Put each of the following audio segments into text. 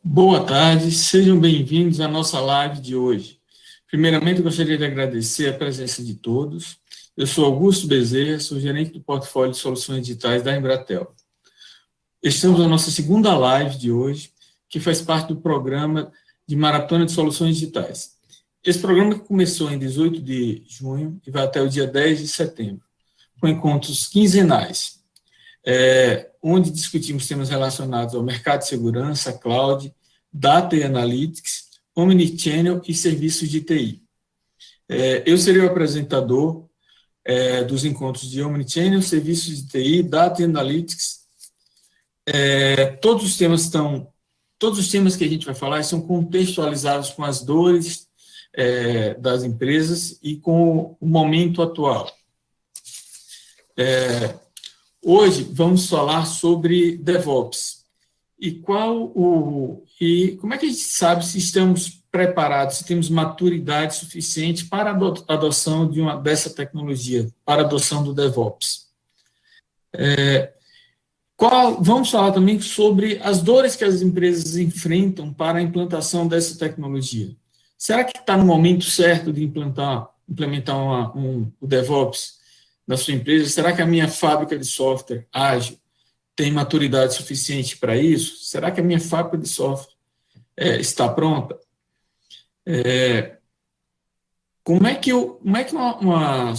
Boa tarde, sejam bem-vindos à nossa live de hoje. Primeiramente, eu gostaria de agradecer a presença de todos. Eu sou Augusto Bezerra, sou gerente do portfólio de soluções digitais da Embratel. Estamos na nossa segunda live de hoje, que faz parte do programa de Maratona de Soluções Digitais. Esse programa começou em 18 de junho e vai até o dia 10 de setembro, com encontros quinzenais, onde discutimos temas relacionados ao mercado de segurança, cloud, data e analytics, omnichannel e serviços de TI. Eu serei o apresentador dos encontros de omnichannel, serviços de TI, data e analytics. Todos os temas que a gente vai falar são contextualizados com as dores das empresas e com o momento atual. Hoje vamos falar sobre DevOps e como é que a gente sabe se estamos preparados, se temos maturidade suficiente para a adoção dessa tecnologia, para a adoção do DevOps. Vamos falar também sobre as dores que as empresas enfrentam para a implantação dessa tecnologia. Será que está no momento certo de implementar o DevOps na sua empresa? Será que a minha fábrica de software ágil tem maturidade suficiente para isso? Será que a minha fábrica de software está pronta? Como é que uma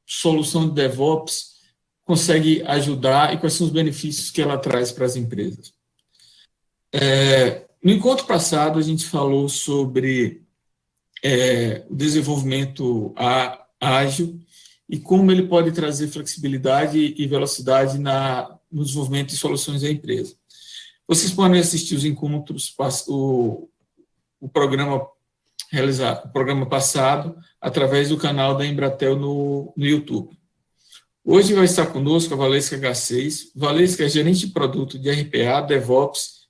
solução de DevOps consegue ajudar e quais são os benefícios que ela traz para as empresas? No encontro passado, a gente falou sobre o desenvolvimento ágil e como ele pode trazer flexibilidade e velocidade no desenvolvimento de soluções da empresa. Vocês podem assistir os encontros, o programa passado, através do canal da Embratel no YouTube. Hoje vai estar conosco a Valesca H6. Valesca é gerente de produto de RPA, DevOps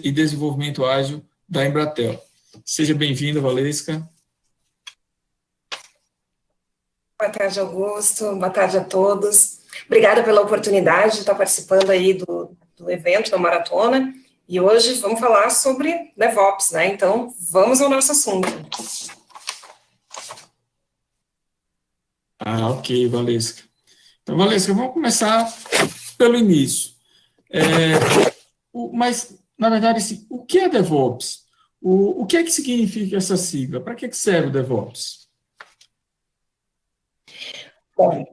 e desenvolvimento ágil da Embratel. Seja bem-vinda, Valesca. Boa tarde, Augusto. Boa tarde a todos. Obrigada pela oportunidade de estar participando aí do evento da Maratona. E hoje vamos falar sobre DevOps, né? Então, vamos ao nosso assunto. Ok, Valesca. Então, Valesca, vamos começar pelo início. Mas, na verdade, assim, o que é DevOps? O que é que significa essa sigla? Para que serve o DevOps? Bom,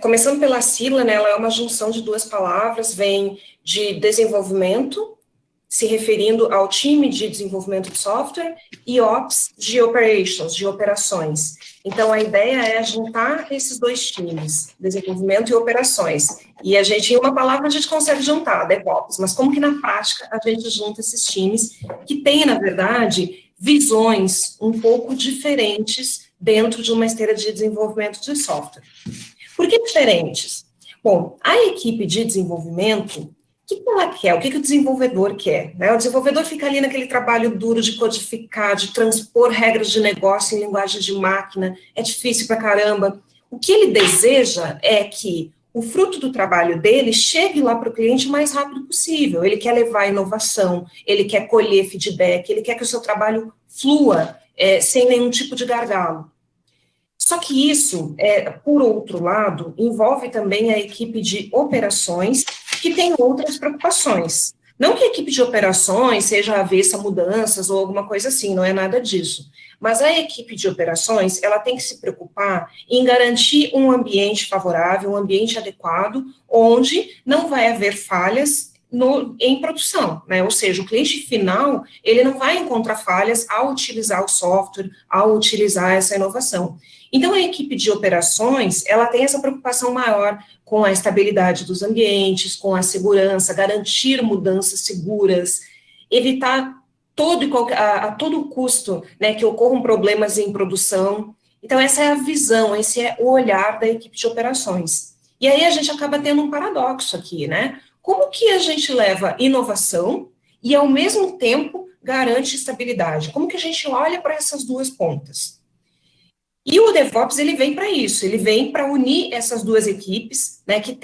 começando pela sigla, né, ela é uma junção de duas palavras, vem de desenvolvimento, se referindo ao time de desenvolvimento de software, e Ops, de operations, de operações. Então, a ideia é juntar esses dois times, desenvolvimento e operações. E em uma palavra, a gente consegue juntar, DevOps, mas como que na prática a gente junta esses times que têm, na verdade, visões um pouco diferentes dentro de uma esteira de desenvolvimento de software. Por que diferentes? Bom, a equipe de desenvolvimento, o que ela quer? O que o desenvolvedor quer? Né? O desenvolvedor fica ali naquele trabalho duro de codificar, de transpor regras de negócio em linguagem de máquina, é difícil pra caramba. O que ele deseja é que o fruto do trabalho dele chegue lá para o cliente o mais rápido possível. Ele quer levar inovação, ele quer colher feedback, ele quer que o seu trabalho flua sem nenhum tipo de gargalo. Só que isso, por outro lado, envolve também a equipe de operações, que tem outras preocupações. Não que a equipe de operações seja avessa a mudanças ou alguma coisa assim, não é nada disso. Mas a equipe de operações, ela tem que se preocupar em garantir um ambiente favorável, um ambiente adequado, onde não vai haver falhas em produção, né? Ou seja, o cliente final, ele não vai encontrar falhas ao utilizar o software, ao utilizar essa inovação. Então, a equipe de operações, ela tem essa preocupação maior com a estabilidade dos ambientes, com a segurança, garantir mudanças seguras, evitar a todo custo, né, que ocorram problemas em produção. Então, essa é a visão, esse é o olhar da equipe de operações. E aí a gente acaba tendo um paradoxo aqui, né? Como que a gente leva inovação e, ao mesmo tempo, garante estabilidade? Como que a gente olha para essas duas pontas? E o DevOps, ele vem para isso, ele vem para unir essas duas equipes, né, que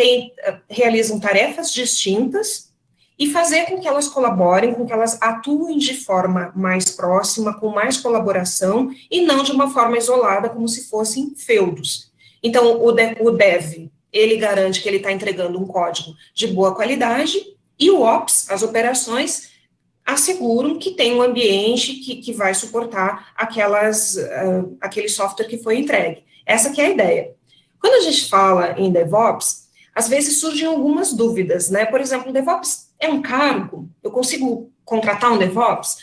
realizam tarefas distintas e fazer com que elas colaborem, com que elas atuem de forma mais próxima, com mais colaboração, e não de uma forma isolada, como se fossem feudos. Então, o dev, ele garante que ele está entregando um código de boa qualidade, e o Ops, as operações, asseguram que tem um ambiente que vai suportar aquele software que foi entregue. Essa que é a ideia. Quando a gente fala em DevOps, às vezes surgem algumas dúvidas, né? Por exemplo, DevOps é um cargo? Eu consigo contratar um DevOps?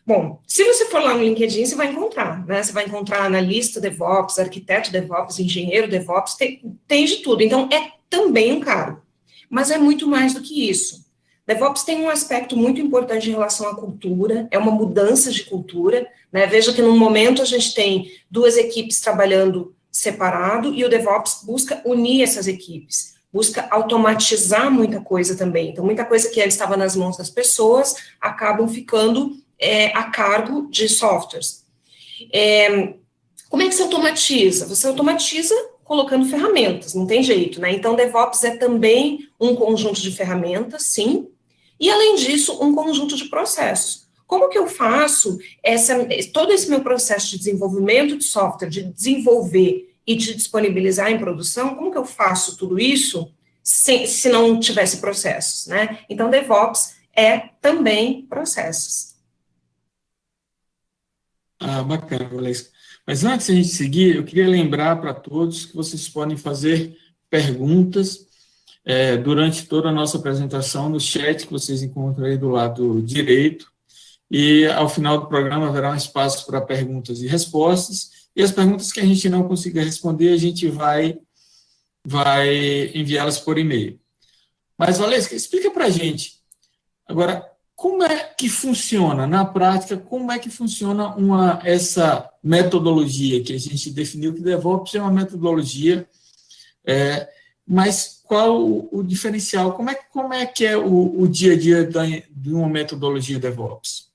Bom, se você for lá no LinkedIn, você vai encontrar, né? Você vai encontrar analista DevOps, arquiteto DevOps, engenheiro DevOps, tem de tudo. Então, é também um cargo. Mas é muito mais do que isso. DevOps tem um aspecto muito importante em relação à cultura, é uma mudança de cultura, né? Veja que num momento a gente tem duas equipes trabalhando separado e o DevOps busca unir essas equipes, busca automatizar muita coisa também. Então, muita coisa que antes estava nas mãos das pessoas acabam ficando a cargo de softwares. Como é que se automatiza? Você automatiza colocando ferramentas, não tem jeito, né? Então, DevOps é também um conjunto de ferramentas, sim, e, além disso, um conjunto de processos. Como que eu faço todo esse meu processo de desenvolvimento de software, de desenvolver e de disponibilizar em produção, como que eu faço tudo isso se não tivesse processos, né? Então, DevOps é também processos. Bacana, Valesca. Mas antes de a gente seguir, eu queria lembrar para todos que vocês podem fazer perguntas durante toda a nossa apresentação no chat que vocês encontram aí do lado direito, e ao final do programa haverá um espaço para perguntas e respostas, e as perguntas que a gente não consiga responder, a gente vai enviá-las por e-mail. Mas, Valesca, explica para a gente, agora, como é que funciona, na prática, como é que funciona essa metodologia que a gente definiu, que DevOps é uma metodologia, mas qual o diferencial? Como é que é o dia a dia de uma metodologia DevOps?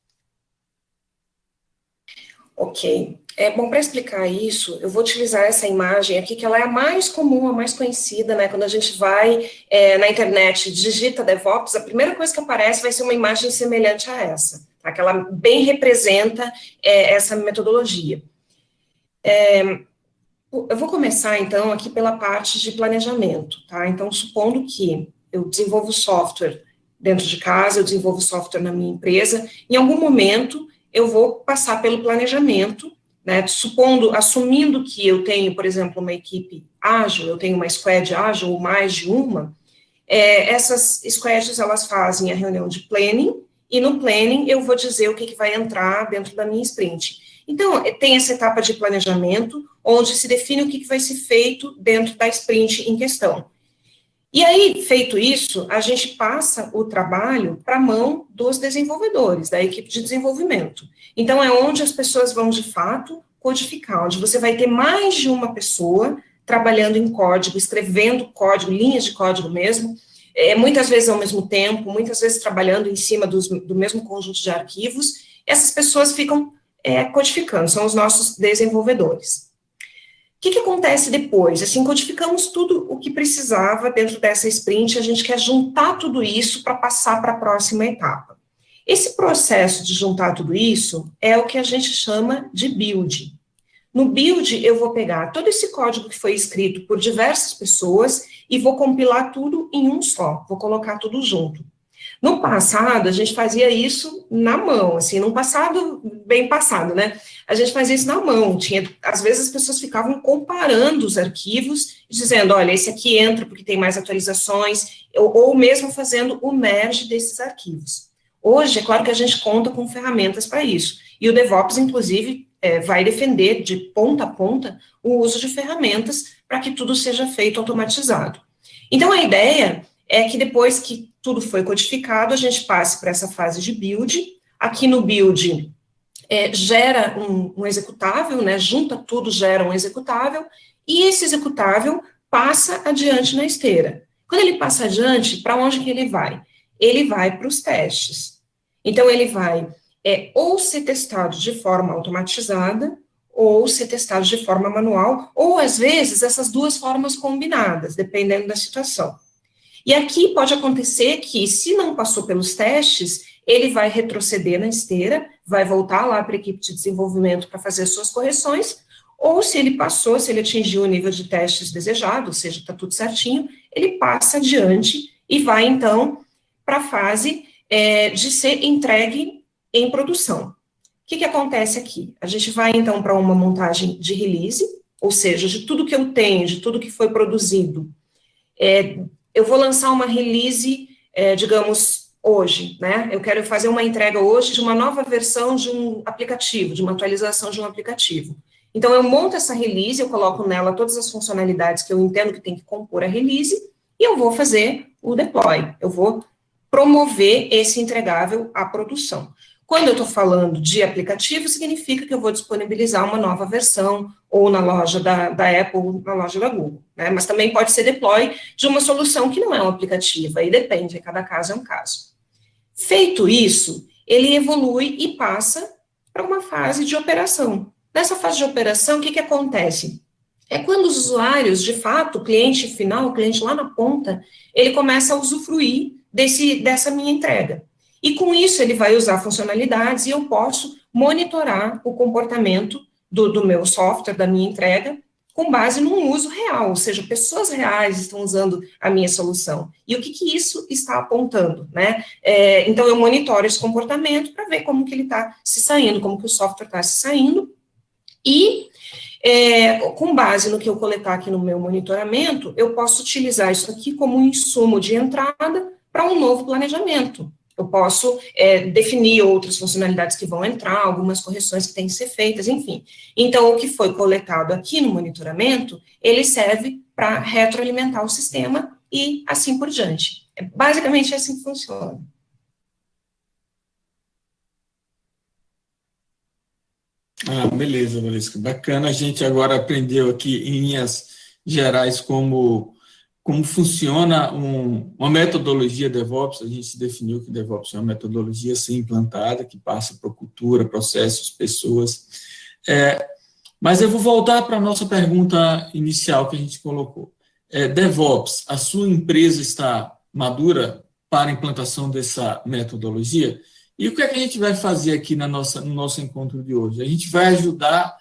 Ok. Bom, para explicar isso, eu vou utilizar essa imagem aqui, que ela é a mais comum, a mais conhecida, né? Quando a gente vai na internet, digita DevOps, a primeira coisa que aparece vai ser uma imagem semelhante a essa, tá? Que ela bem representa essa metodologia. Eu vou começar, então, aqui pela parte de planejamento, tá? Então, supondo que eu desenvolvo software dentro de casa, eu desenvolvo software na minha empresa, em algum momento eu vou passar pelo planejamento, né? Assumindo que eu tenho, por exemplo, uma equipe ágil, eu tenho uma squad ágil ou mais de uma, essas squads, elas fazem a reunião de planning, e no planning eu vou dizer o que vai entrar dentro da minha sprint. Então, tem essa etapa de planejamento, onde se define o que vai ser feito dentro da sprint em questão. E aí, feito isso, a gente passa o trabalho para a mão dos desenvolvedores, da equipe de desenvolvimento. Então, é onde as pessoas vão, de fato, codificar, onde você vai ter mais de uma pessoa trabalhando em código, escrevendo código, linhas de código mesmo, muitas vezes ao mesmo tempo, muitas vezes trabalhando em cima do mesmo conjunto de arquivos. Essas pessoas ficam codificando, são os nossos desenvolvedores. O que acontece depois? Assim, codificamos tudo o que precisava dentro dessa sprint, a gente quer juntar tudo isso para passar para a próxima etapa. Esse processo de juntar tudo isso é o que a gente chama de build. No build, eu vou pegar todo esse código que foi escrito por diversas pessoas e vou compilar tudo em um só, vou colocar tudo junto. No passado, a gente fazia isso na mão, assim, num passado bem passado, né? A gente fazia isso na mão, às vezes as pessoas ficavam comparando os arquivos, dizendo, olha, esse aqui entra porque tem mais atualizações, ou mesmo fazendo o merge desses arquivos. Hoje, é claro que a gente conta com ferramentas para isso, e o DevOps, inclusive, vai defender de ponta a ponta o uso de ferramentas para que tudo seja feito automatizado. Então, a ideia é que depois que tudo foi codificado, a gente passe para essa fase de build. Aqui no build, gera um executável, né, junta tudo, gera um executável, e esse executável passa adiante na esteira. Quando ele passa adiante, para onde que ele vai? Ele vai para os testes. Então, ele vai ou ser testado de forma automatizada, ou ser testado de forma manual, ou, às vezes, essas duas formas combinadas, dependendo da situação. E aqui pode acontecer que, se não passou pelos testes, ele vai retroceder na esteira, vai voltar lá para a equipe de desenvolvimento para fazer as suas correções, ou se ele passou, se ele atingiu o nível de testes desejado, ou seja, está tudo certinho, ele passa adiante e vai, então, para a fase de ser entregue em produção. O que acontece aqui? A gente vai, então, para uma montagem de release, ou seja, de tudo que eu tenho, de tudo que foi produzido. Eu vou lançar uma release, digamos, hoje, né? Eu quero fazer uma entrega hoje de uma nova versão de um aplicativo, de uma atualização de um aplicativo. Então, eu monto essa release, eu coloco nela todas as funcionalidades que eu entendo que tem que compor a release, e eu vou fazer o deploy, eu vou promover esse entregável à produção. Quando eu estou falando de aplicativo, significa que eu vou disponibilizar uma nova versão, ou na loja da Apple, ou na loja da Google, né? Mas também pode ser deploy de uma solução que não é um aplicativo, aí depende, cada caso é um caso. Feito isso, ele evolui e passa para uma fase de operação. Nessa fase de operação, o que acontece? É quando os usuários, de fato, o cliente final, o cliente lá na ponta, ele começa a usufruir dessa minha entrega. E com isso ele vai usar funcionalidades e eu posso monitorar o comportamento do meu software, da minha entrega, com base num uso real, ou seja, pessoas reais estão usando a minha solução. E o que isso está apontando, né? Então, eu monitoro esse comportamento para ver como que ele está se saindo, como que o software está se saindo, e com base no que eu coletar aqui no meu monitoramento, eu posso utilizar isso aqui como um insumo de entrada para um novo planejamento. Eu posso definir outras funcionalidades que vão entrar, algumas correções que têm que ser feitas, enfim. Então, o que foi coletado aqui no monitoramento, ele serve para retroalimentar o sistema e assim por diante. Basicamente, é assim que funciona. Beleza, Valesca. Bacana, a gente agora aprendeu aqui em linhas gerais como funciona uma metodologia DevOps. A gente definiu que DevOps é uma metodologia a ser implantada, que passa por cultura, processos, pessoas. Mas eu vou voltar para a nossa pergunta inicial que a gente colocou. DevOps, a sua empresa está madura para a implantação dessa metodologia? E o que é que a gente vai fazer aqui no nosso encontro de hoje? A gente vai ajudá-la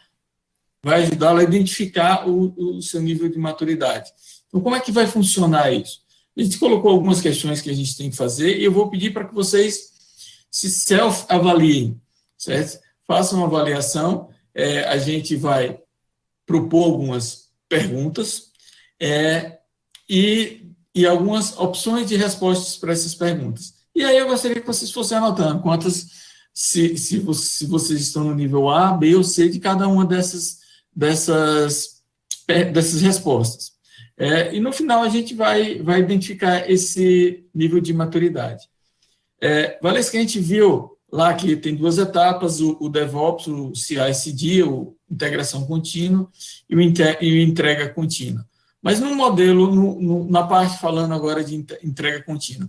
a identificar o seu nível de maturidade. Então, como é que vai funcionar isso? A gente colocou algumas questões que a gente tem que fazer e eu vou pedir para que vocês se self-avaliem, certo? Façam uma avaliação, a gente vai propor algumas perguntas e algumas opções de respostas para essas perguntas. E aí eu gostaria que vocês fossem anotando se vocês estão no nível A, B ou C de cada uma dessas respostas. E no final a gente vai identificar esse nível de maturidade. Valesca, que a gente viu lá que tem duas etapas, o DevOps, o CI/CD, o integração contínua, e o entrega contínua. Mas no modelo, na parte falando agora de entrega contínua,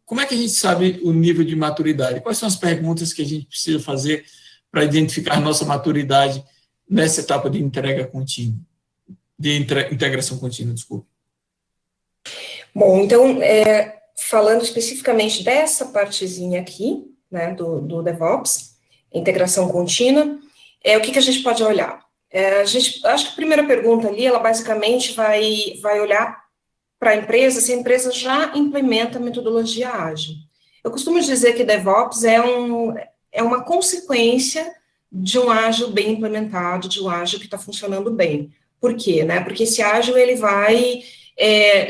como é que a gente sabe o nível de maturidade? Quais são as perguntas que a gente precisa fazer para identificar a nossa maturidade nessa etapa de entrega contínua, de integração contínua, desculpa? Bom, então, falando especificamente dessa partezinha aqui, né, do DevOps, integração contínua, o que a gente pode olhar? Acho que a primeira pergunta ali, ela basicamente vai olhar para a empresa, se a empresa já implementa a metodologia ágil. Eu costumo dizer que DevOps é uma consequência de um ágil bem implementado, de um ágil que está funcionando bem. Por quê? Né? Porque esse ágil ele vai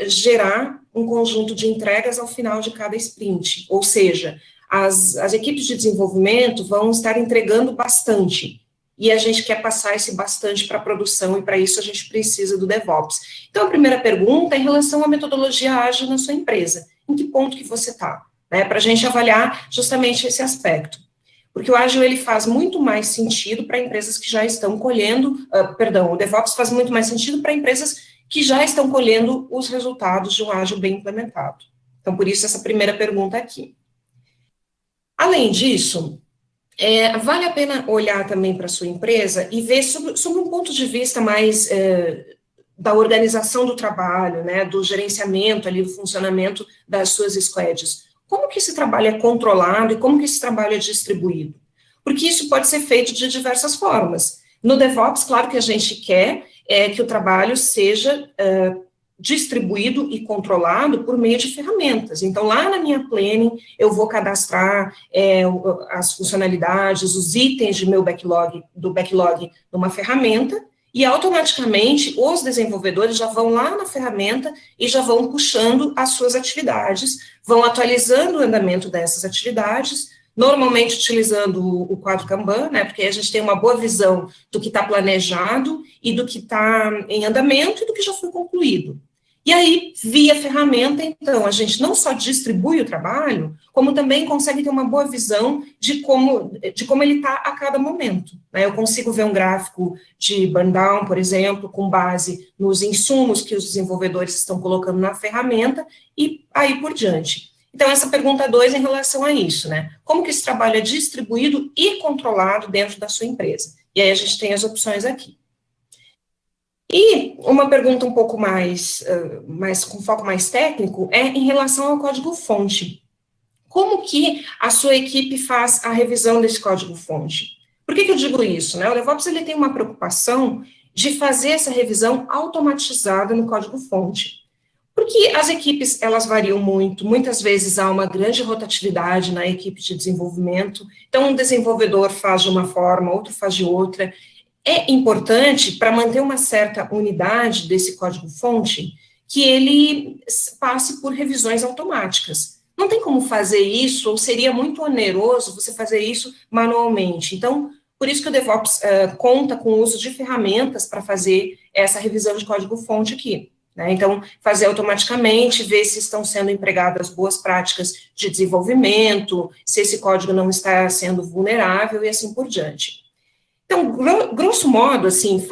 gerar um conjunto de entregas ao final de cada sprint, ou seja, as equipes de desenvolvimento vão estar entregando bastante, e a gente quer passar esse bastante para a produção, e para isso a gente precisa do DevOps. Então, a primeira pergunta é em relação à metodologia ágil na sua empresa. Em que ponto que você está? Né, para a gente avaliar justamente esse aspecto. Porque o ágil, ele faz muito mais sentido para empresas que já estão colhendo, o DevOps faz muito mais sentido para empresas que já estão colhendo os resultados de um ágil bem implementado. Então, por isso, essa primeira pergunta aqui. Além disso, vale a pena olhar também para a sua empresa e ver sobre um ponto de vista mais da organização do trabalho, né, do gerenciamento ali, do funcionamento das suas squads. Como que esse trabalho é controlado e como que esse trabalho é distribuído? Porque isso pode ser feito de diversas formas. No DevOps, claro que a gente quer que o trabalho seja distribuído e controlado por meio de ferramentas. Então, lá na minha planning, eu vou cadastrar as funcionalidades, os itens do backlog numa ferramenta, e automaticamente os desenvolvedores já vão lá na ferramenta e já vão puxando as suas atividades, vão atualizando o andamento dessas atividades, normalmente utilizando o quadro Kanban, né, porque a gente tem uma boa visão do que está planejado e do que está em andamento e do que já foi concluído. E aí, via ferramenta, então, a gente não só distribui o trabalho, como também consegue ter uma boa visão de como ele está a cada momento, né? Eu consigo ver um gráfico de burn down, por exemplo, com base nos insumos que os desenvolvedores estão colocando na ferramenta, e aí por diante. Então, essa pergunta 2 em relação a isso, né? Como que esse trabalho é distribuído e controlado dentro da sua empresa? E aí a gente tem as opções aqui. E uma pergunta um pouco mais com foco mais técnico é em relação ao código-fonte. Como que a sua equipe faz a revisão desse código-fonte? Por que eu digo isso, né? O DevOps ele tem uma preocupação de fazer essa revisão automatizada no código-fonte. Porque as equipes, elas variam muito, muitas vezes há uma grande rotatividade na equipe de desenvolvimento, então um desenvolvedor faz de uma forma, outro faz de outra. É importante, para manter uma certa unidade desse código-fonte, que ele passe por revisões automáticas. Não tem como fazer isso, ou seria muito oneroso você fazer isso manualmente. Então, por isso que o DevOps conta com o uso de ferramentas para fazer essa revisão de código-fonte aqui, né? Então, fazer automaticamente, ver se estão sendo empregadas boas práticas de desenvolvimento, se esse código não está sendo vulnerável e assim por diante. Então, grosso modo, assim,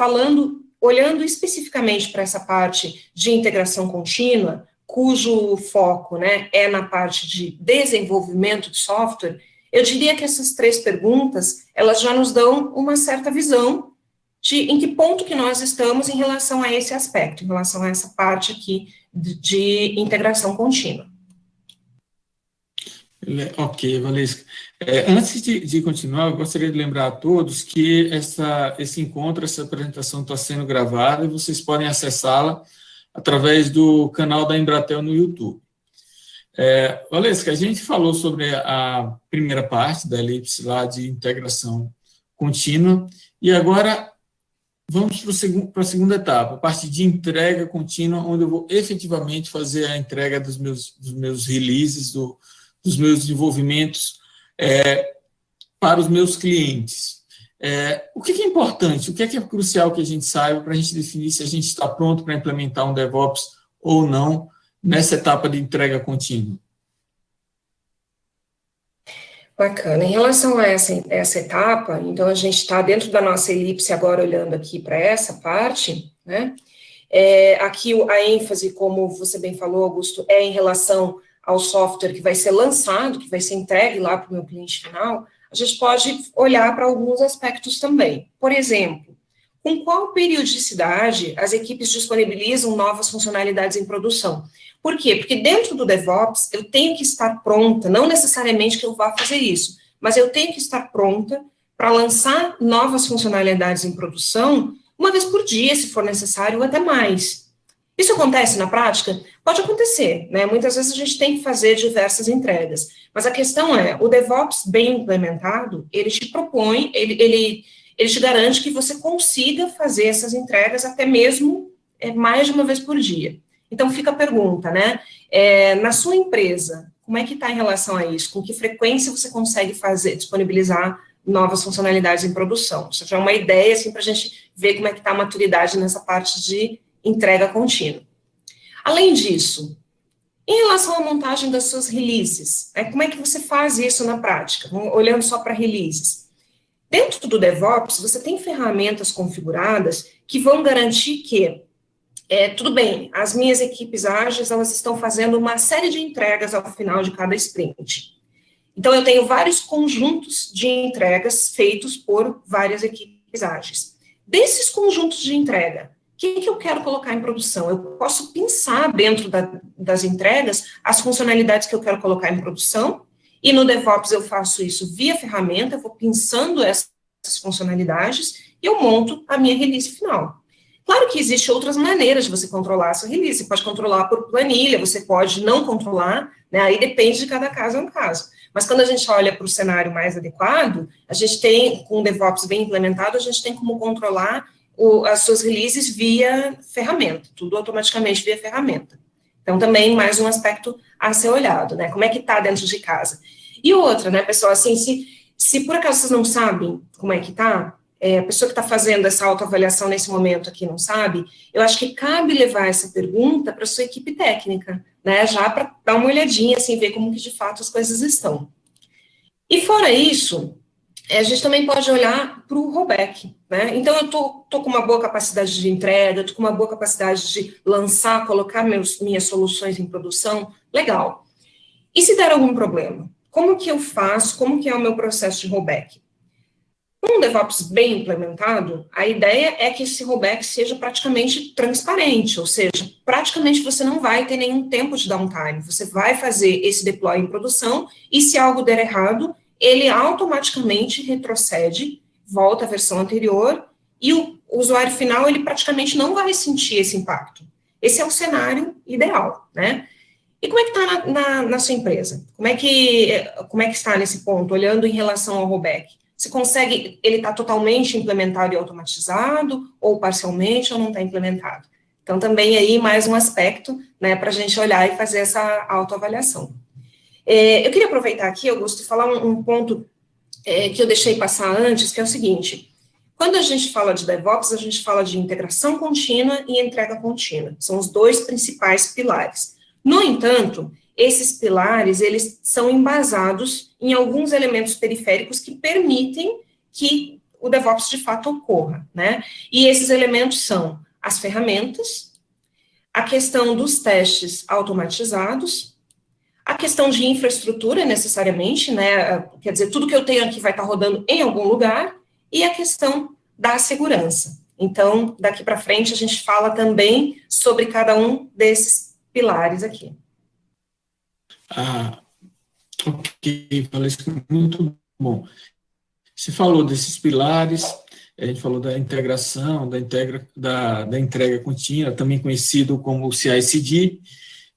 olhando especificamente para essa parte de integração contínua, cujo foco, né, é na parte de desenvolvimento de software, eu diria que essas 3 perguntas, elas já nos dão uma certa visão de em que ponto que nós estamos em relação a esse aspecto, em relação a essa parte aqui de integração contínua. Ok, Valesca. Antes de continuar, eu gostaria de lembrar a todos que esse encontro, essa apresentação está sendo gravada e vocês podem acessá-la através do canal da Embratel no YouTube. Valesca, a gente falou sobre a primeira parte da elipse lá de integração contínua e agora vamos para a segunda etapa, a parte de entrega contínua, onde eu vou efetivamente fazer a entrega dos meus releases, dos meus desenvolvimentos para os meus clientes. O que é importante, o que é crucial que a gente saiba para a gente definir se a gente está pronto para implementar um DevOps ou não nessa etapa de entrega contínua? Bacana. Em relação a essa etapa, então a gente está dentro da nossa elipse agora olhando aqui para essa parte, né? Aqui a ênfase, como você bem falou, Augusto, é em relação ao software que vai ser lançado, que vai ser entregue lá para o meu cliente final. A gente pode olhar para alguns aspectos também. Por exemplo, com qual periodicidade as equipes disponibilizam novas funcionalidades em produção? Por quê? Porque dentro do DevOps eu tenho que estar pronta, não necessariamente que eu vá fazer isso, mas eu tenho que estar pronta para lançar novas funcionalidades em produção uma vez por dia, se for necessário, ou até mais. Isso acontece na prática? Pode acontecer, né? Muitas vezes a gente tem que fazer diversas entregas, mas a questão é, o DevOps bem implementado, ele te propõe, ele te garante que você consiga fazer essas entregas até mesmo mais de uma vez por dia. Então, fica a pergunta, né? Na sua empresa, como é que está em relação a isso? Com que frequência você consegue disponibilizar novas funcionalidades em produção? Isso já é uma ideia, assim, para a gente ver como é que está a maturidade nessa parte de entrega contínua. Além disso, em relação à montagem das suas releases, como é que você faz isso na prática? Olhando só para releases. Dentro do DevOps, você tem ferramentas configuradas que vão garantir que tudo bem, as minhas equipes ágeis, elas estão fazendo uma série de entregas ao final de cada sprint. Então, eu tenho vários conjuntos de entregas feitos por várias equipes ágeis. Desses conjuntos de entrega, que eu quero colocar em produção? Eu posso pensar dentro das entregas as funcionalidades que eu quero colocar em produção, e no DevOps eu faço isso via ferramenta, eu vou pensando essas funcionalidades, e eu monto a minha release final. Claro que existem outras maneiras de você controlar a sua release, você pode controlar por planilha, você pode não controlar, né, aí depende de cada caso, é um caso. Mas quando a gente olha para o cenário mais adequado, a gente tem, com o DevOps bem implementado, a gente tem como controlar as suas releases via ferramenta, tudo automaticamente via ferramenta. Então, também mais um aspecto a ser olhado, né, como é que está dentro de casa. E outra, né, pessoal, assim, se por acaso vocês não sabem como é que está, a pessoa que está fazendo essa autoavaliação nesse momento aqui não sabe, eu acho que cabe levar essa pergunta para a sua equipe técnica, né, já para dar uma olhadinha, assim, ver como que de fato as coisas estão. E fora isso, a gente também pode olhar para o rollback, né, então eu estou com uma boa capacidade de entrega, estou com uma boa capacidade de lançar, colocar minhas soluções em produção, legal. E se der algum problema? Como que eu faço, como que é o meu processo de rollback? Um DevOps bem implementado, a ideia é que esse rollback seja praticamente transparente, ou seja, praticamente você não vai ter nenhum tempo de downtime, você vai fazer esse deploy em produção, e se algo der errado, ele automaticamente retrocede, volta à versão anterior, e o usuário final, ele praticamente não vai sentir esse impacto. Esse é o cenário ideal, né? E como é que está na sua empresa? Como é que está nesse ponto, olhando em relação ao rollback? Você consegue, ele está totalmente implementado e automatizado, ou parcialmente, ou não está implementado? Então, também aí mais um aspecto, né, para a gente olhar e fazer essa autoavaliação. Eu queria aproveitar aqui, Augusto, e falar um ponto que eu deixei passar antes, que é o seguinte: quando a gente fala de DevOps, a gente fala de integração contínua e entrega contínua. São os dois principais pilares. No entanto, esses pilares, eles são embasados em alguns elementos periféricos que permitem que o DevOps de fato ocorra, né? E esses elementos são as ferramentas, a questão dos testes automatizados, a questão de infraestrutura, necessariamente, né? Quer dizer, tudo que eu tenho aqui vai estar rodando em algum lugar, e a questão da segurança. Então, daqui para frente, a gente fala também sobre cada um desses pilares aqui. Ok, Valesca, muito bom. Você falou desses pilares, a gente falou da integração, da entrega contínua, também conhecido como CI/CD,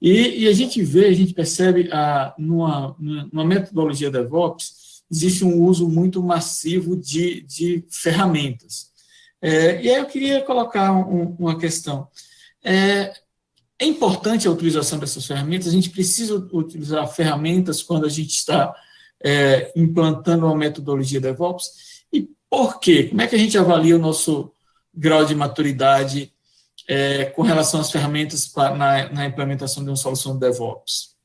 e a gente percebe, numa metodologia DevOps, existe um uso muito massivo de ferramentas. E aí eu queria colocar uma questão. É importante a utilização dessas ferramentas, a gente precisa utilizar ferramentas quando a gente está implantando uma metodologia DevOps, e por quê? Como é que a gente avalia o nosso grau de maturidade com relação às ferramentas na implementação de uma solução de DevOps?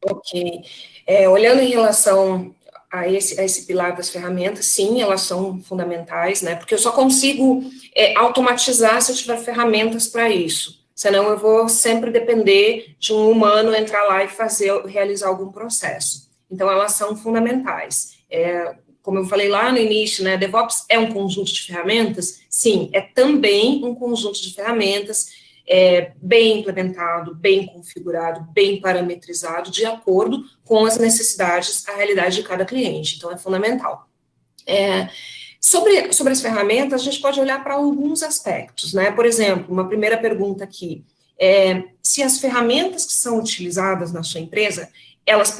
Ok. Olhando em relação a esse pilar das ferramentas, sim, elas são fundamentais, né? Porque eu só consigo automatizar se eu tiver ferramentas para isso. Senão eu vou sempre depender de um humano entrar lá e realizar algum processo. Então, elas são fundamentais. Como eu falei lá no início, né, DevOps é um conjunto de ferramentas? Sim, é também um conjunto de ferramentas bem implementado, bem configurado, bem parametrizado, de acordo com as necessidades, a realidade de cada cliente. Então, é fundamental. Sobre as ferramentas, a gente pode olhar para alguns aspectos, né? Por exemplo, uma primeira pergunta aqui, se as ferramentas que são utilizadas na sua empresa, elas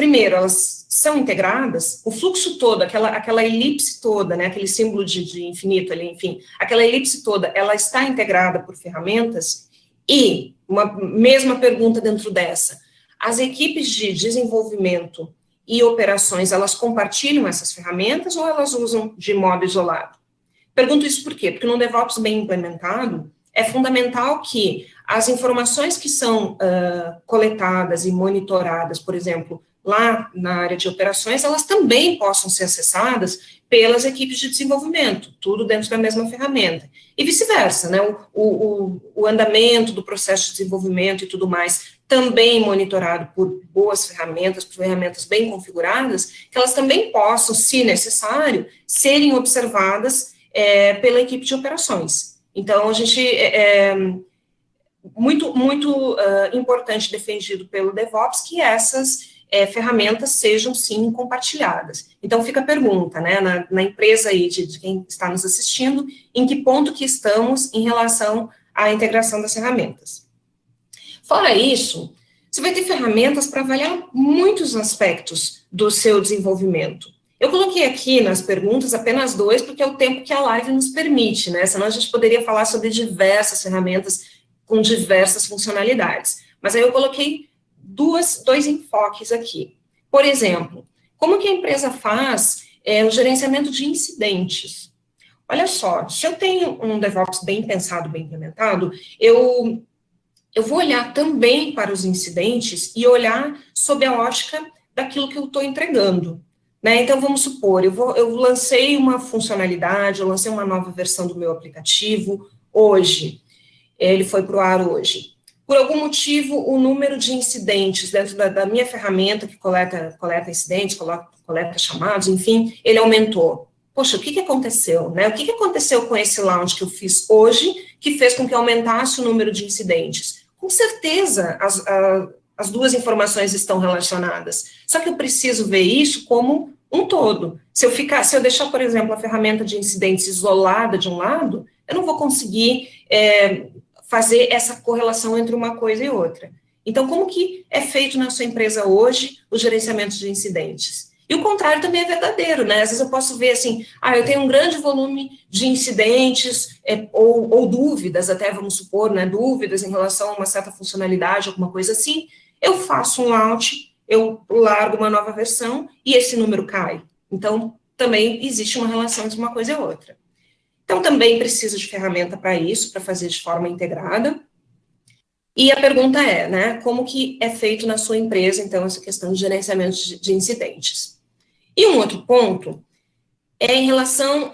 são integradas, o fluxo todo, aquela elipse toda, né, aquele símbolo de infinito ali, enfim, aquela elipse toda, ela está integrada por ferramentas. E uma mesma pergunta dentro dessa: as equipes de desenvolvimento e operações, elas compartilham essas ferramentas ou elas usam de modo isolado? Pergunto isso por quê? Porque no DevOps bem implementado, é fundamental que as informações que são coletadas e monitoradas, por exemplo, lá na área de operações, elas também possam ser acessadas pelas equipes de desenvolvimento, tudo dentro da mesma ferramenta. E vice-versa, né? O andamento do processo de desenvolvimento e tudo mais, também monitorado por boas ferramentas, por ferramentas bem configuradas, que elas também possam, se necessário, serem observadas pela equipe de operações. Então, a gente muito importante, defendido pelo DevOps, que essas ferramentas sejam, sim, compartilhadas. Então, fica a pergunta, né, na empresa aí de quem está nos assistindo, em que ponto que estamos em relação à integração das ferramentas. Fora isso, você vai ter ferramentas para avaliar muitos aspectos do seu desenvolvimento. Eu coloquei aqui nas perguntas apenas 2, porque é o tempo que a live nos permite, né? Senão a gente poderia falar sobre diversas ferramentas com diversas funcionalidades. Mas aí eu coloquei dois enfoques aqui. Por exemplo, como que a empresa faz o gerenciamento de incidentes? Olha só, se eu tenho um DevOps bem pensado, bem implementado, eu vou olhar também para os incidentes e olhar sob a ótica daquilo que eu estou entregando. Né? Então, vamos supor, eu lancei uma funcionalidade, eu lancei uma nova versão do meu aplicativo hoje, ele foi para o ar hoje. Por algum motivo, o número de incidentes dentro da minha ferramenta, que coleta incidentes, coleta chamados, enfim, ele aumentou. Poxa, o que aconteceu? Né? O que aconteceu com esse launch que eu fiz hoje, que fez com que aumentasse o número de incidentes? Com certeza, as duas informações estão relacionadas. Só que eu preciso ver isso como um todo. Se eu deixar, por exemplo, a ferramenta de incidentes isolada de um lado, eu não vou conseguir fazer essa correlação entre uma coisa e outra. Então, como que é feito na sua empresa hoje o gerenciamento de incidentes? E o contrário também é verdadeiro, né? Às vezes eu posso ver assim, eu tenho um grande volume de incidentes, ou dúvidas, até vamos supor, né? Dúvidas em relação a uma certa funcionalidade, alguma coisa assim. Eu faço um launch, eu largo uma nova versão e esse número cai. Então, também existe uma relação entre uma coisa e outra. Então, também preciso de ferramenta para isso, para fazer de forma integrada. E a pergunta é, né, como que é feito na sua empresa, então, essa questão de gerenciamento de incidentes? E um outro ponto é em relação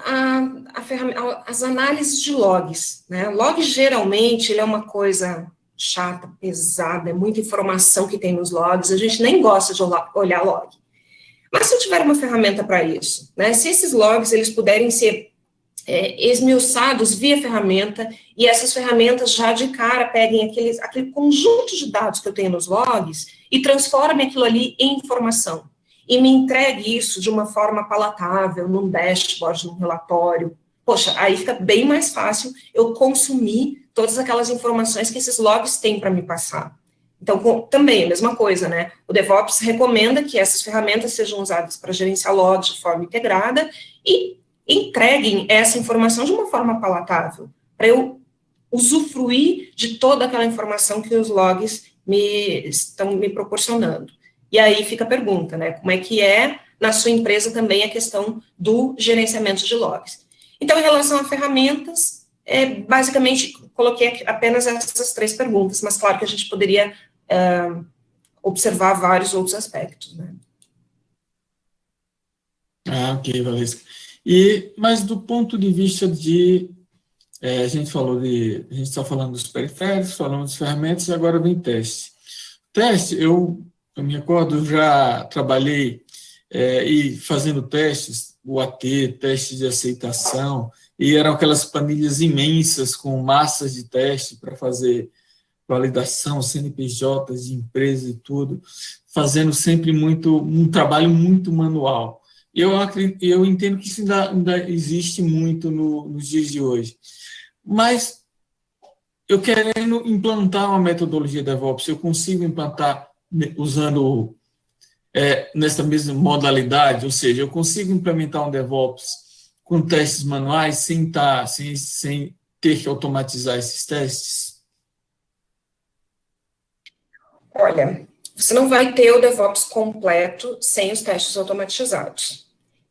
às análises de logs, né? Log, geralmente, ele é uma coisa chata, pesada, é muita informação que tem nos logs, a gente nem gosta de olhar log. Mas se eu tiver uma ferramenta para isso, né, se esses logs, eles puderem ser esmiuçados via ferramenta, e essas ferramentas já de cara peguem aquele conjunto de dados que eu tenho nos logs e transformem aquilo ali em informação, e me entregue isso de uma forma palatável, num dashboard, num relatório. Poxa, aí fica bem mais fácil eu consumir todas aquelas informações que esses logs têm para me passar. Então, também a mesma coisa, né? O DevOps recomenda que essas ferramentas sejam usadas para gerenciar logs de forma integrada e entreguem essa informação de uma forma palatável, para eu usufruir de toda aquela informação que os logs estão me proporcionando. E aí fica a pergunta, né? Como é que é na sua empresa também a questão do gerenciamento de logs? Então, em relação a ferramentas, basicamente, coloquei apenas essas 3 perguntas, mas claro que a gente poderia observar vários outros aspectos, né? Ok, Valesca. Mas do ponto de vista a gente está falando dos periféricos, falando das ferramentas, e agora vem teste. Teste, eu me recordo, eu já trabalhei e fazendo testes, o AT, testes de aceitação, e eram aquelas planilhas imensas com massas de teste para fazer validação, CNPJs de empresa e tudo, fazendo sempre um trabalho muito manual. Eu entendo que isso ainda existe muito nos dias de hoje. Mas eu querendo implantar uma metodologia DevOps, eu consigo implantar usando nessa mesma modalidade, ou seja, eu consigo implementar um DevOps com testes manuais sem ter que automatizar esses testes? Olha, você não vai ter o DevOps completo sem os testes automatizados.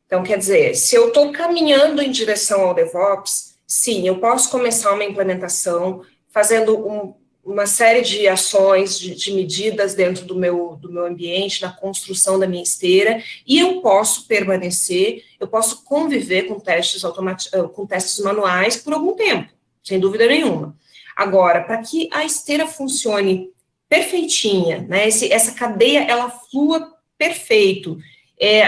Então, quer dizer, se eu estou caminhando em direção ao DevOps, sim, eu posso começar uma implementação fazendo uma série de ações, de medidas dentro do meu ambiente, na construção da minha esteira, e eu posso permanecer, eu posso conviver com testes manuais por algum tempo, sem dúvida nenhuma. Agora, para que a esteira funcione perfeitinha, né, essa cadeia, ela flua perfeito,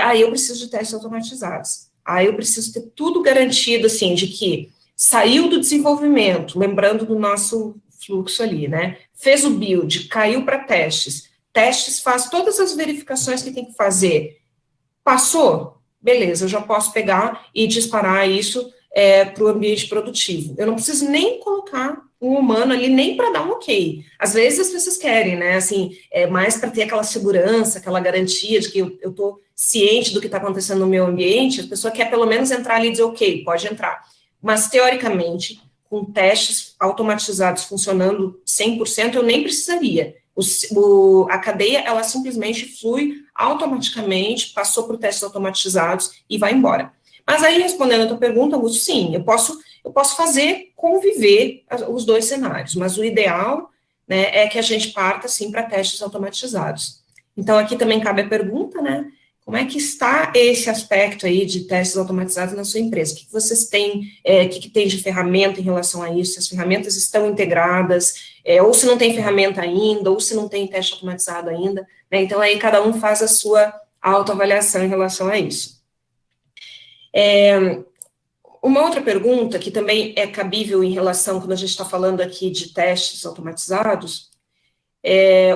aí eu preciso de testes automatizados. Aí eu preciso ter tudo garantido, assim, de que saiu do desenvolvimento, lembrando do nosso fluxo ali, né? Fez o build, caiu para testes. Testes faz todas as verificações que tem que fazer. Passou? Beleza, eu já posso pegar e disparar isso para o ambiente produtivo. Eu não preciso nem colocar um humano ali, nem para dar um ok. Às vezes as pessoas querem, né? Assim, mais para ter aquela segurança, aquela garantia de que eu estou ciente do que está acontecendo no meu ambiente, a pessoa quer pelo menos entrar ali e dizer, ok, pode entrar. Mas, teoricamente, com testes automatizados funcionando 100%, eu nem precisaria. A cadeia, ela simplesmente flui automaticamente, passou por testes automatizados e vai embora. Mas aí, respondendo a tua pergunta, Augusto, sim, eu posso fazer conviver os dois cenários, mas o ideal, né, é que a gente parta, sim, para testes automatizados. Então, aqui também cabe a pergunta, né, como é que está esse aspecto aí de testes automatizados na sua empresa? O que vocês têm, o que tem de ferramenta em relação a isso? Se as ferramentas estão integradas, ou se não tem ferramenta ainda, ou se não tem teste automatizado ainda, né? Então, aí cada um faz a sua autoavaliação em relação a isso. Uma outra pergunta, que também é cabível em relação, quando a gente está falando aqui de testes automatizados,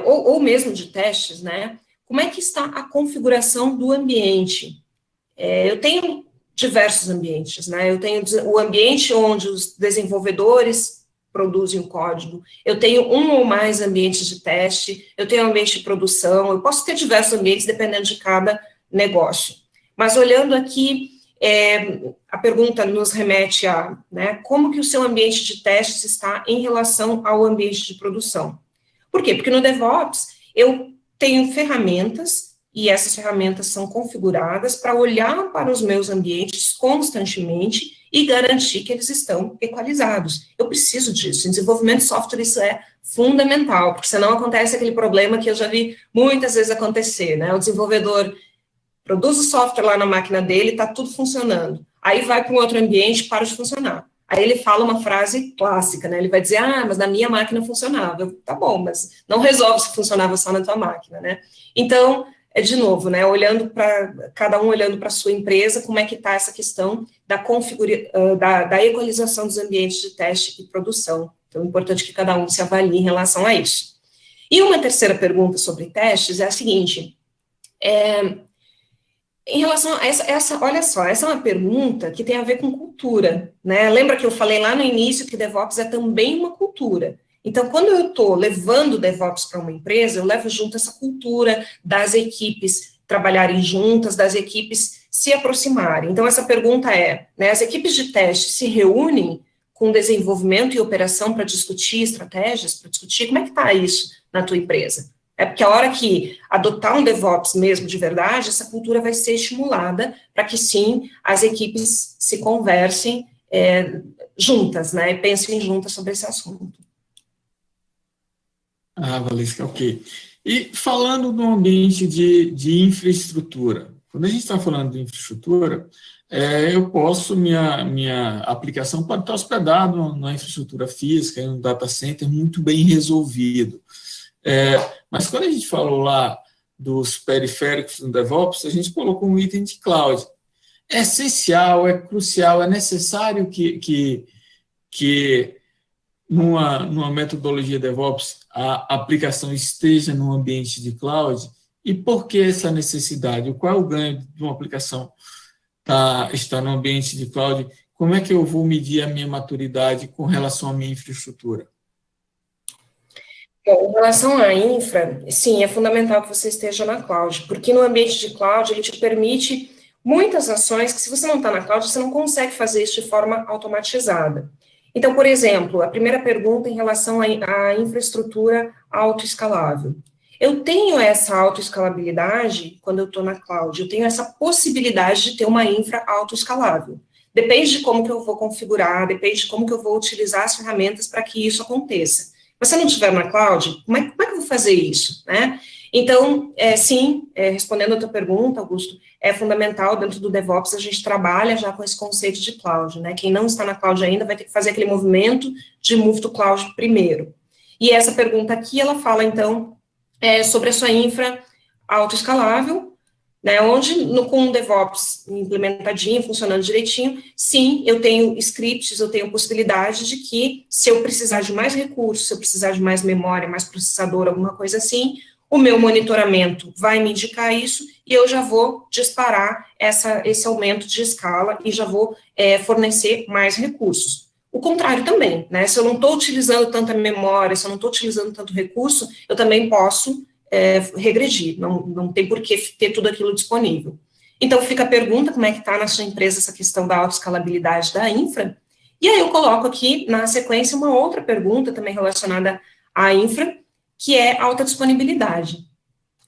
ou mesmo de testes, né? Como é que está a configuração do ambiente? Eu tenho diversos ambientes, né? Eu tenho o ambiente onde os desenvolvedores produzem o código, eu tenho um ou mais ambientes de teste, eu tenho um ambiente de produção, eu posso ter diversos ambientes dependendo de cada negócio. Mas olhando aqui, a pergunta nos remete a, né, como que o seu ambiente de testes está em relação ao ambiente de produção? Por quê? Porque no DevOps eu tenho ferramentas e essas ferramentas são configuradas para olhar para os meus ambientes constantemente e garantir que eles estão equalizados. Eu preciso disso. Em desenvolvimento de software isso é fundamental, porque senão acontece aquele problema que eu já vi muitas vezes acontecer, né? O desenvolvedor produz o software lá na máquina dele, está tudo funcionando. Aí vai para um outro ambiente, para de funcionar. Aí ele fala uma frase clássica, né? Ele vai dizer, mas na minha máquina funcionava. Tá bom, mas não resolve se funcionava só na tua máquina, né? Então, de novo, né? Cada um olhando para a sua empresa, como é que está essa questão da equalização dos ambientes de teste e produção. Então, é importante que cada um se avalie em relação a isso. E uma terceira pergunta sobre testes é a seguinte, em relação a olha só, essa é uma pergunta que tem a ver com cultura, né? Lembra que eu falei lá no início que DevOps é também uma cultura. Então, quando eu estou levando DevOps para uma empresa, eu levo junto essa cultura das equipes trabalharem juntas, das equipes se aproximarem. Então, essa pergunta né, as equipes de teste se reúnem com desenvolvimento e operação para discutir estratégias, para discutir como é que está isso na tua empresa? Porque a hora que adotar um DevOps mesmo de verdade, essa cultura vai ser estimulada para que, sim, as equipes se conversem juntas, né, e pensem juntas sobre esse assunto. Valesca, ok. E falando do ambiente de infraestrutura, quando a gente está falando de infraestrutura, eu posso, minha aplicação pode estar hospedada numa infraestrutura física, em um data center muito bem resolvido. Mas quando a gente falou lá dos periféricos no DevOps, a gente colocou um item de cloud. É essencial, é crucial, é necessário que numa metodologia DevOps a aplicação esteja num ambiente de cloud. E por que essa necessidade? Qual é o ganho de uma aplicação estar no ambiente de cloud? Como é que eu vou medir a minha maturidade com relação à minha infraestrutura? Bom, em relação à infra, sim, é fundamental que você esteja na cloud, porque no ambiente de cloud ele te permite muitas ações que, se você não está na cloud, você não consegue fazer isso de forma automatizada. Então, por exemplo, a primeira pergunta em relação à infraestrutura autoescalável. Eu tenho essa autoescalabilidade quando eu estou na cloud, eu tenho essa possibilidade de ter uma infra autoescalável. Depende de como que eu vou configurar, depende de como que eu vou utilizar as ferramentas para que isso aconteça. Mas se eu não estiver na cloud, como é que eu vou fazer isso, né? Então, sim, respondendo a tua pergunta, Augusto, é fundamental, dentro do DevOps, a gente trabalha já com esse conceito de cloud, né? Quem não está na cloud ainda vai ter que fazer aquele movimento de move to cloud primeiro. E essa pergunta aqui, ela fala, então, sobre a sua infra autoescalável, né, onde com o DevOps implementadinho, funcionando direitinho, sim, eu tenho scripts, eu tenho possibilidade de que, se eu precisar de mais recursos, se eu precisar de mais memória, mais processador, alguma coisa assim, o meu monitoramento vai me indicar isso e eu já vou disparar esse aumento de escala e já vou fornecer mais recursos. O contrário também, né, se eu não estou utilizando tanta memória, se eu não estou utilizando tanto recurso, eu também posso regredir, não tem por que ter tudo aquilo disponível. Então, fica a pergunta, como é que está na sua empresa essa questão da autoescalabilidade da infra? E aí eu coloco aqui, na sequência, uma outra pergunta também relacionada à infra, que é alta disponibilidade.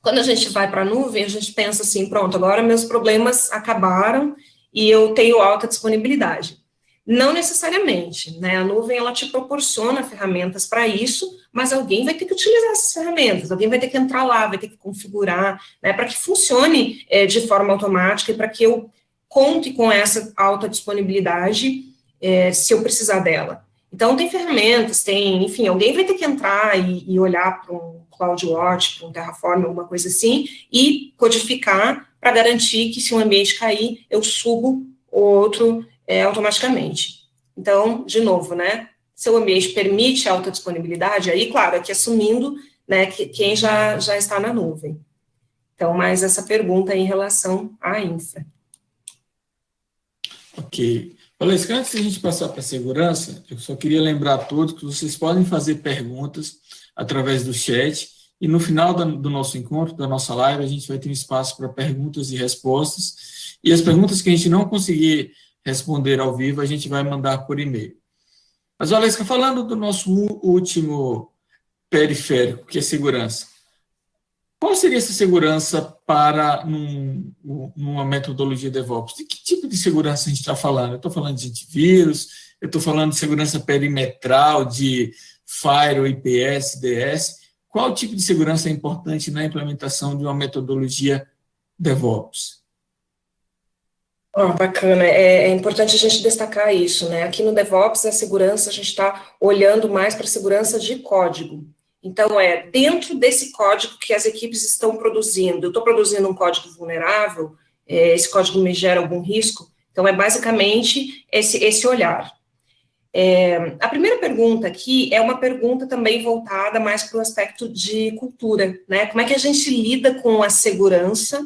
Quando a gente vai para a nuvem, a gente pensa assim, pronto, agora meus problemas acabaram e eu tenho alta disponibilidade. Não necessariamente, né? A nuvem, ela te proporciona ferramentas para isso, mas alguém vai ter que utilizar essas ferramentas, alguém vai ter que entrar lá, vai ter que configurar, né, para que funcione de forma automática e para que eu conte com essa alta disponibilidade se eu precisar dela. Então, tem ferramentas, enfim, alguém vai ter que entrar e olhar para um CloudWatch, para um Terraform, alguma coisa assim, e codificar para garantir que, se um ambiente cair, eu subo o outro automaticamente. Então, de novo, né, se o ambiente permite alta disponibilidade, aí, claro, aqui assumindo, né, que quem já está na nuvem. Então, mais essa pergunta em relação à infra. Ok. Valesca, antes de a gente passar para a segurança, eu só queria lembrar a todos que vocês podem fazer perguntas através do chat e no final do nosso encontro, da nossa live, a gente vai ter um espaço para perguntas e respostas, e as perguntas que a gente não conseguir responder ao vivo, a gente vai mandar por e-mail. Mas, Valesca, falando do nosso último periférico, que é segurança, qual seria essa segurança para numa metodologia DevOps? De que tipo de segurança a gente está falando? Eu estou falando de antivírus, eu estou falando de segurança perimetral, de Firewall, IPS, DS. Qual tipo de segurança é importante na implementação de uma metodologia DevOps? Bacana, é importante a gente destacar isso, né? Aqui no DevOps, a segurança, a gente está olhando mais para a segurança de código. Então, dentro desse código que as equipes estão produzindo, eu estou produzindo um código vulnerável, esse código me gera algum risco, então é basicamente esse olhar. A primeira pergunta aqui é uma pergunta também voltada mais para o aspecto de cultura, né? Como é que a gente lida com a segurança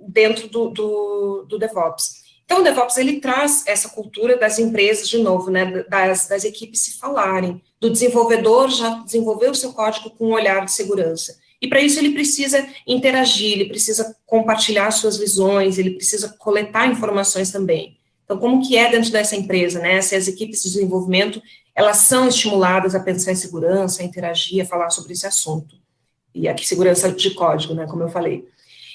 dentro do DevOps? Então, o DevOps, ele traz essa cultura das empresas, de novo, né, das equipes se falarem, do desenvolvedor já desenvolver o seu código com um olhar de segurança. E, para isso, ele precisa interagir, ele precisa compartilhar suas visões, ele precisa coletar informações também. Então, como que é dentro dessa empresa, né, se as equipes de desenvolvimento, elas são estimuladas a pensar em segurança, a interagir, a falar sobre esse assunto. E aqui, segurança de código, né, como eu falei.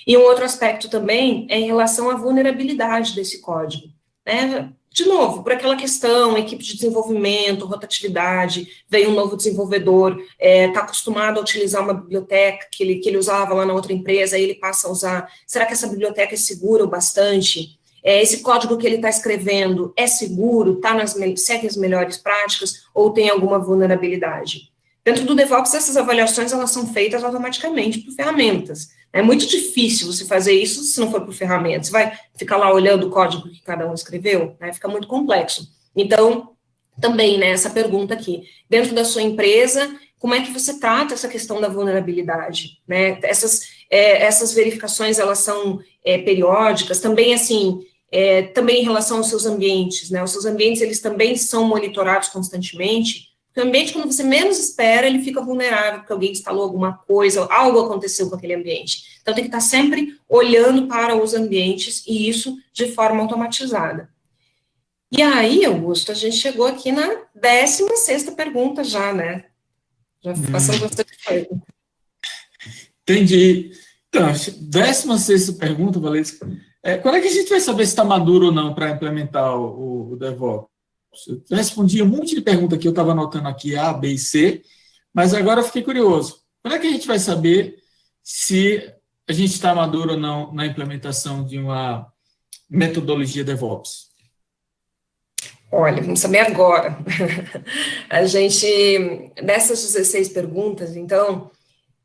E um outro aspecto também é em relação à vulnerabilidade desse código, né? De novo, por aquela questão, equipe de desenvolvimento, rotatividade, veio um novo desenvolvedor, está acostumado a utilizar uma biblioteca que ele usava lá na outra empresa, aí ele passa a usar, será que essa biblioteca é segura o bastante? Esse código que ele está escrevendo é seguro, segue as melhores práticas, ou tem alguma vulnerabilidade? Dentro do DevOps, essas avaliações, elas são feitas automaticamente por ferramentas. É muito difícil você fazer isso se não for por ferramentas. Você vai ficar lá olhando o código que cada um escreveu, né? Fica muito complexo. Então, também, né, essa pergunta aqui, dentro da sua empresa, como é que você trata essa questão da vulnerabilidade, né? Essas verificações, elas são periódicas, também, assim, também em relação aos seus ambientes, né? Os seus ambientes, eles também são monitorados constantemente. O ambiente, quando você menos espera, ele fica vulnerável, porque alguém instalou alguma coisa, algo aconteceu com aquele ambiente. Então, tem que estar sempre olhando para os ambientes, e isso de forma automatizada. E aí, Augusto, a gente chegou aqui na 16ª pergunta já, né? Já passamos bastante tempo. Entendi. Então, 16ª pergunta, Valesca. Quando é que a gente vai saber se está maduro ou não para implementar o DevOps? Eu respondi um monte de pergunta aqui, eu estava anotando aqui A, B e C, mas agora eu fiquei curioso. Quando é que a gente vai saber se a gente está maduro ou não na implementação de uma metodologia DevOps? Olha, vamos saber agora. A gente, dessas 16 perguntas, então,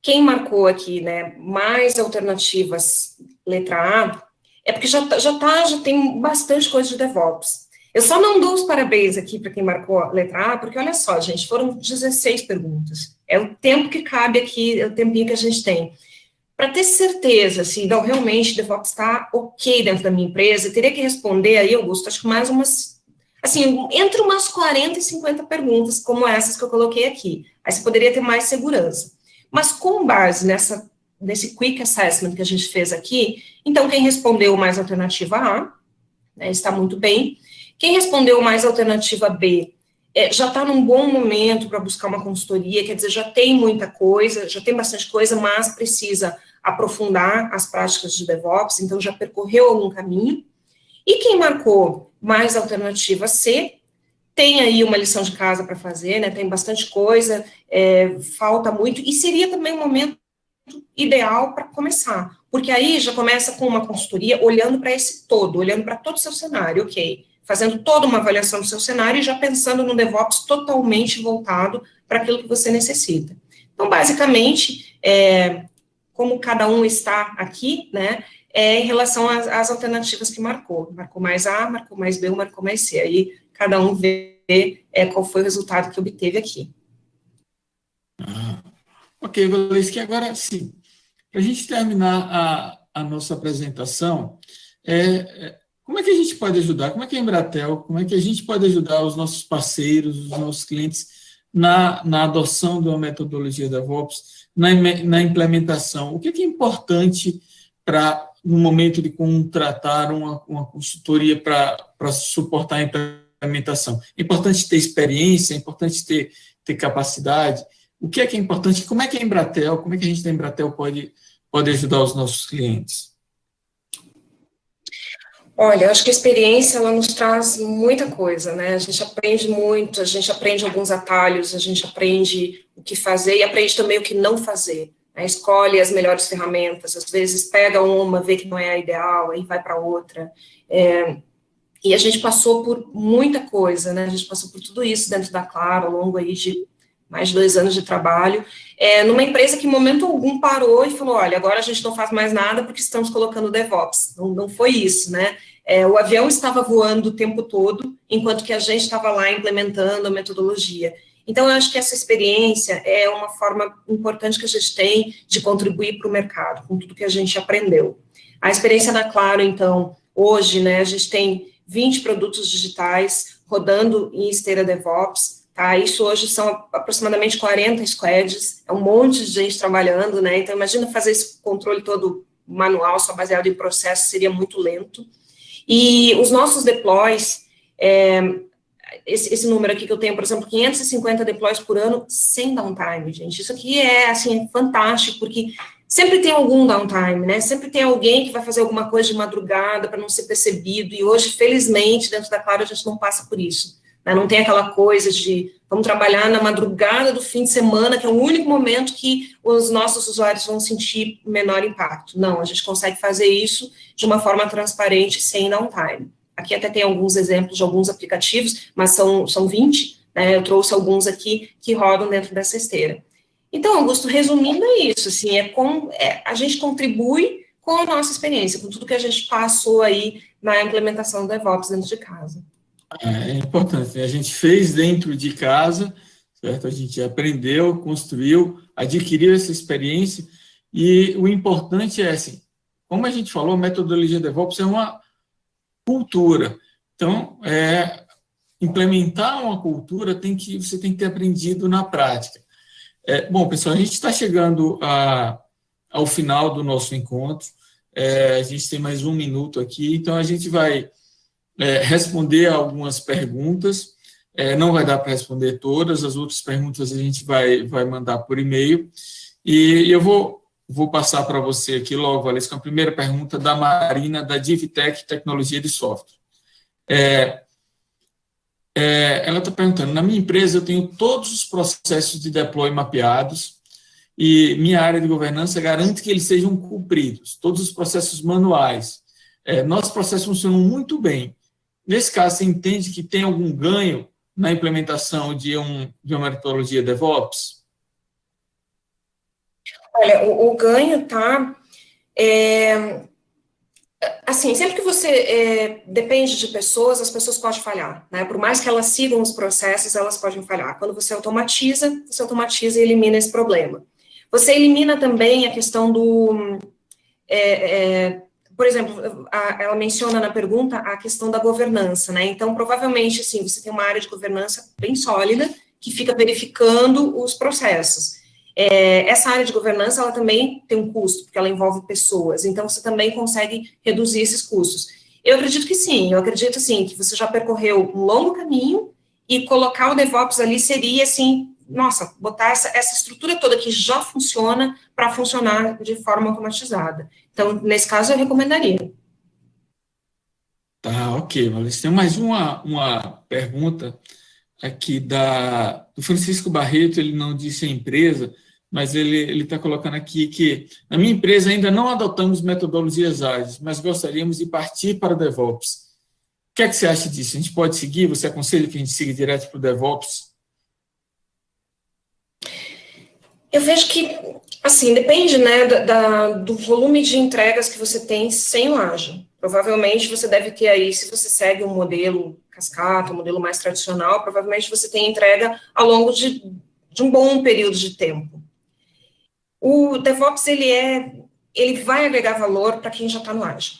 Quem marcou aqui, né, mais alternativas, letra A, é porque já tem bastante coisa de DevOps. Eu só não dou os parabéns aqui para quem marcou a letra A, porque olha só, gente, foram 16 perguntas. É o tempo que cabe aqui, é o tempinho que a gente tem. Para ter certeza, assim, não, realmente, DevOps está ok dentro da minha empresa, eu teria que responder aí, Augusto, acho que mais umas, assim, entre umas 40 e 50 perguntas, como essas que eu coloquei aqui. Aí você poderia ter mais segurança. Mas com base nesse quick assessment que a gente fez aqui, então quem respondeu mais alternativa A, né, está muito bem. Quem respondeu mais alternativa B, já está num bom momento para buscar uma consultoria, quer dizer, já tem muita coisa, já tem bastante coisa, mas precisa aprofundar as práticas de DevOps, então já percorreu algum caminho. E quem marcou mais alternativa C, tem aí uma lição de casa para fazer, né? Tem bastante coisa, falta muito, e seria também um momento ideal para começar, porque aí já começa com uma consultoria olhando para esse todo, olhando para todo o seu cenário, ok, fazendo toda uma avaliação do seu cenário e já pensando no DevOps totalmente voltado para aquilo que você necessita. Então, basicamente, como cada um está aqui, né, em relação às alternativas que marcou mais A, marcou mais B ou marcou mais C, aí cada um vê qual foi o resultado que obteve aqui. Ok, Valesca, agora sim, para a gente terminar a nossa apresentação, como é que a gente pode ajudar? Como é que a Embratel, como é que a gente pode ajudar os nossos parceiros, os nossos clientes na adoção de uma metodologia DevOps, na implementação? O que é importante para, no momento de contratar uma consultoria para suportar a implementação? É importante ter experiência, é importante ter capacidade. O que é importante? Como é que a Embratel, como é que a gente da Embratel pode ajudar os nossos clientes? Olha, eu acho que a experiência, ela nos traz muita coisa, né? A gente aprende muito, a gente aprende alguns atalhos, a gente aprende o que fazer e aprende também o que não fazer. Né? Escolhe as melhores ferramentas, às vezes pega uma, vê que não é a ideal, aí vai para outra. E a gente passou por muita coisa, né? A gente passou por tudo isso dentro da Claro, ao longo aí de mais de 2 anos de trabalho, numa empresa que em momento algum parou e falou, olha, agora a gente não faz mais nada porque estamos colocando DevOps. Não foi isso, né? O avião estava voando o tempo todo, enquanto que a gente estava lá implementando a metodologia. Então, eu acho que essa experiência é uma forma importante que a gente tem de contribuir para o mercado, com tudo que a gente aprendeu. A experiência da Claro, então, hoje, né, a gente tem 20 produtos digitais rodando em esteira DevOps. Tá, isso hoje são aproximadamente 40 squads, é um monte de gente trabalhando, né? Então, imagina fazer esse controle todo manual, só baseado em processo, seria muito lento. E os nossos deploys, esse número aqui que eu tenho, por exemplo, 550 deploys por ano, sem downtime, gente. Isso aqui assim, fantástico, porque sempre tem algum downtime, né? Sempre tem alguém que vai fazer alguma coisa de madrugada para não ser percebido, e hoje, felizmente, dentro da Claro, a gente não passa por isso. Não tem aquela coisa de vamos trabalhar na madrugada do fim de semana, que é o único momento que os nossos usuários vão sentir menor impacto. Não, a gente consegue fazer isso de uma forma transparente, sem downtime. Aqui até tem alguns exemplos de alguns aplicativos, mas são 20, né? Eu trouxe alguns aqui que rodam dentro dessa esteira. Então, Augusto, resumindo é isso, assim, a gente contribui com a nossa experiência, com tudo que a gente passou aí na implementação do DevOps dentro de casa. É importante, né? A gente fez dentro de casa, certo? A gente aprendeu, construiu, adquiriu essa experiência, e o importante é, assim, como a gente falou, a metodologia DevOps é uma cultura. Então, implementar uma cultura você tem que ter aprendido na prática. Bom, pessoal, a gente está chegando ao final do nosso encontro. A gente tem mais 1 minuto aqui, então a gente vai responder algumas perguntas. Não vai dar para responder todas, as outras perguntas a gente vai mandar por e-mail. E eu vou passar para você aqui logo, Valesca, com a primeira pergunta da Marina, da Divtech Tecnologia de Software. Ela está perguntando, na minha empresa eu tenho todos os processos de deploy mapeados e minha área de governança garante que eles sejam cumpridos, todos os processos manuais. Nossos processos funcionam muito bem. Nesse caso, você entende que tem algum ganho na implementação de uma metodologia DevOps? Olha, o ganho tá, assim, sempre que você depende de pessoas, as pessoas podem falhar, né? Por mais que elas sigam os processos, elas podem falhar. Quando você automatiza e elimina esse problema. Você elimina também a questão do, por exemplo, ela menciona na pergunta a questão da governança, né? Então, provavelmente, assim, você tem uma área de governança bem sólida que fica verificando os processos. Essa área de governança, ela também tem um custo, porque ela envolve pessoas, então você também consegue reduzir esses custos. Eu acredito que sim, eu acredito, assim, que você já percorreu um longo caminho e colocar o DevOps ali seria, assim, nossa, botar essa estrutura toda que já funciona para funcionar de forma automatizada. Então, nesse caso, eu recomendaria. Tá, ok, Maurício. Tem mais uma pergunta aqui do Francisco Barreto, ele não disse a empresa, mas ele está colocando aqui que na minha empresa ainda não adotamos metodologias ágeis, mas gostaríamos de partir para o DevOps. O que é que você acha disso? A gente pode seguir? Você aconselha que a gente siga direto para o DevOps? Eu vejo que, assim, depende, né, do volume de entregas que você tem sem o ágil. Provavelmente você deve ter aí, se você segue um modelo cascata, um modelo mais tradicional, provavelmente você tem entrega ao longo de um bom período de tempo. O DevOps, ele vai agregar valor para quem já está no ágil.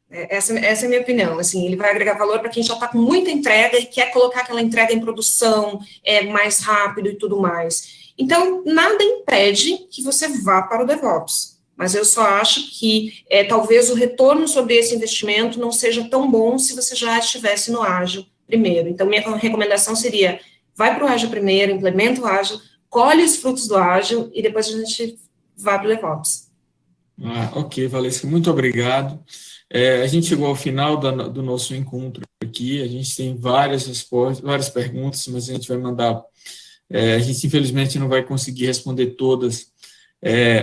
Essa é a minha opinião, assim, ele vai agregar valor para quem já está com muita entrega e quer colocar aquela entrega em produção, mais rápido e tudo mais. Então, nada impede que você vá para o DevOps, mas eu só acho que talvez o retorno sobre esse investimento não seja tão bom se você já estivesse no ágil primeiro. Então, minha recomendação seria, vai para o ágil primeiro, implementa o ágil, colhe os frutos do ágil e depois a gente vai para o DevOps. Ok, Valesca, muito obrigado. A gente chegou ao final do nosso encontro aqui, a gente tem várias respostas, várias perguntas, mas a gente vai mandar, a gente infelizmente não vai conseguir responder todas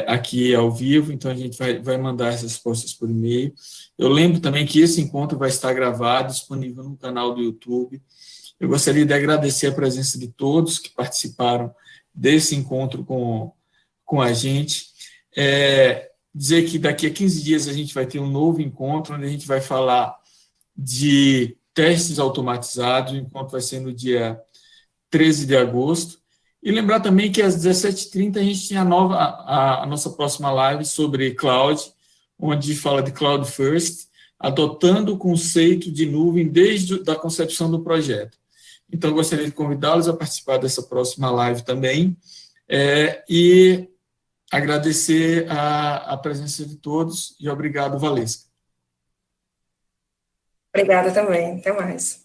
aqui ao vivo, então a gente vai mandar essas respostas por e-mail. Eu lembro também que esse encontro vai estar gravado, disponível no canal do YouTube. Eu gostaria de agradecer a presença de todos que participaram desse encontro com a gente. Dizer que daqui a 15 dias a gente vai ter um novo encontro, onde a gente vai falar de testes automatizados, o encontro vai ser no dia 13 de agosto. E lembrar também que às 17h30 a gente tem a nossa próxima live sobre cloud, onde fala de Cloud First, adotando o conceito de nuvem desde a concepção do projeto. Então, eu gostaria de convidá-los a participar dessa próxima live também. E agradecer a presença de todos e obrigado, Valesca. Obrigada também. Até mais.